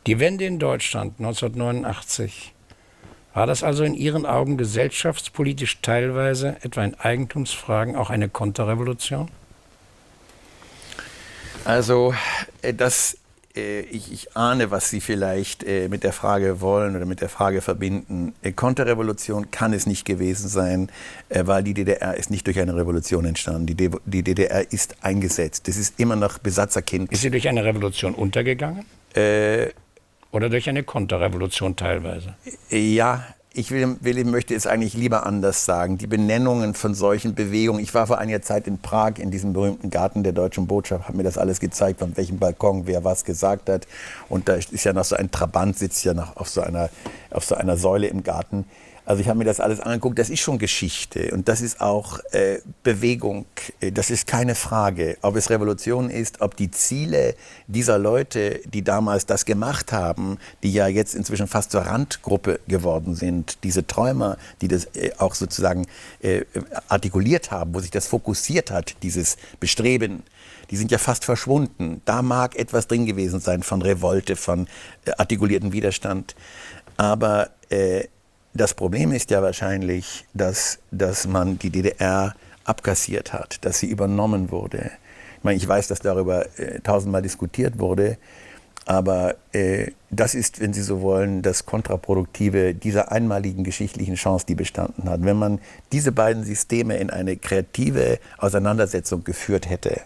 Die Wende in Deutschland 1989, war das also in Ihren Augen gesellschaftspolitisch teilweise, etwa in Eigentumsfragen, auch eine Konterrevolution? Also ich ahne, was Sie vielleicht mit der Frage wollen oder mit der Frage verbinden. Konterrevolution kann es nicht gewesen sein, weil die DDR ist nicht durch eine Revolution entstanden. Die DDR ist eingesetzt. Das ist immer noch Besatzerkind. Ist sie durch eine Revolution untergegangen? Oder durch eine Konterrevolution teilweise? Ja, möchte es eigentlich lieber anders sagen. Die Benennungen von solchen Bewegungen. Ich war vor einiger Zeit in Prag in diesem berühmten Garten der Deutschen Botschaft, habe mir das alles gezeigt, von welchem Balkon wer was gesagt hat. Und da ist ja noch so ein Trabant, sitzt ja noch auf so einer Säule im Garten. Also ich habe mir das alles angeguckt, das ist schon Geschichte und das ist auch Bewegung, das ist keine Frage. Ob es Revolution ist, ob die Ziele dieser Leute, die damals das gemacht haben, die ja jetzt inzwischen fast zur Randgruppe geworden sind, diese Träumer, die das auch sozusagen artikuliert haben, wo sich das fokussiert hat, dieses Bestreben, die sind ja fast verschwunden. Da mag etwas drin gewesen sein von Revolte, von artikulierten Widerstand, aber das Problem ist ja wahrscheinlich, dass man die DDR abkassiert hat, dass sie übernommen wurde. Ich meine, ich weiß, dass darüber tausendmal diskutiert wurde, aber das ist, wenn Sie so wollen, das Kontraproduktive dieser einmaligen geschichtlichen Chance, die bestanden hat. Wenn man diese beiden Systeme in eine kreative Auseinandersetzung geführt hätte,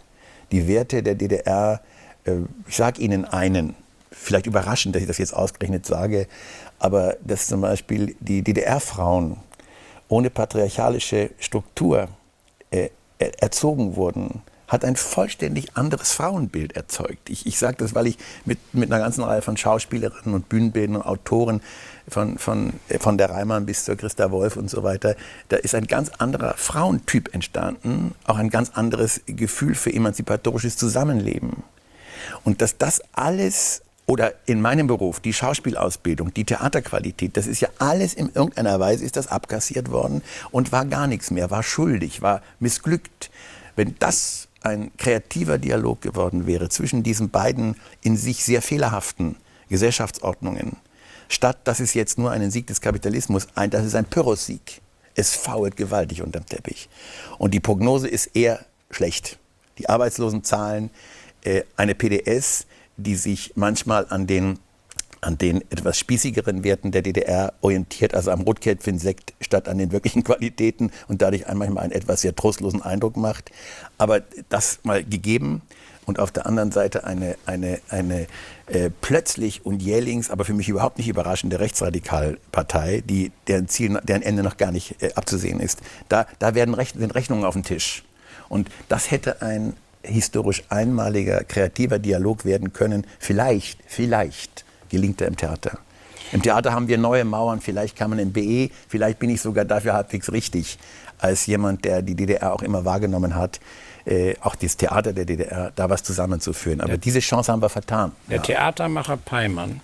die Werte der DDR, ich sage Ihnen einen, vielleicht überraschend, dass ich das jetzt ausgerechnet sage, aber dass zum Beispiel die DDR-Frauen ohne patriarchalische Struktur erzogen wurden, hat ein vollständig anderes Frauenbild erzeugt. Ich sage das, weil ich mit einer ganzen Reihe von Schauspielerinnen und Bühnenbildern und Autoren, von der Reimann bis zur Christa Wolf und so weiter, da ist ein ganz anderer Frauentyp entstanden, auch ein ganz anderes Gefühl für emanzipatorisches Zusammenleben. Und dass das alles, oder in meinem Beruf, die Schauspielausbildung, die Theaterqualität, das ist ja alles in irgendeiner Weise ist das abkassiert worden und war gar nichts mehr, war schuldig, war missglückt. Wenn das ein kreativer Dialog geworden wäre zwischen diesen beiden in sich sehr fehlerhaften Gesellschaftsordnungen, statt dass es jetzt nur einen Sieg des Kapitalismus, das ist ein Pyrrhussieg. Es fault gewaltig unterm Teppich. Und die Prognose ist eher schlecht. Die Arbeitslosenzahlen, eine PDS, die sich manchmal an den etwas spießigeren Werten der DDR orientiert, also am Rotkäppchen-Sekt statt an den wirklichen Qualitäten und dadurch manchmal einen etwas sehr trostlosen Eindruck macht. Aber das mal gegeben und auf der anderen Seite eine plötzlich und jählings, aber für mich überhaupt nicht überraschende Rechtsradikalpartei, deren Ende noch gar nicht abzusehen ist. Da sind Rechnungen auf dem Tisch. Und das hätte ein historisch einmaliger, kreativer Dialog werden können. Vielleicht gelingt er im Theater. Im Theater haben wir neue Mauern, vielleicht kann man im BE, vielleicht bin ich sogar dafür halbwegs richtig, als jemand, der die DDR auch immer wahrgenommen hat, auch das Theater der DDR, da was zusammenzuführen. Aber diese Chance haben wir vertan. Der Theatermacher Peymann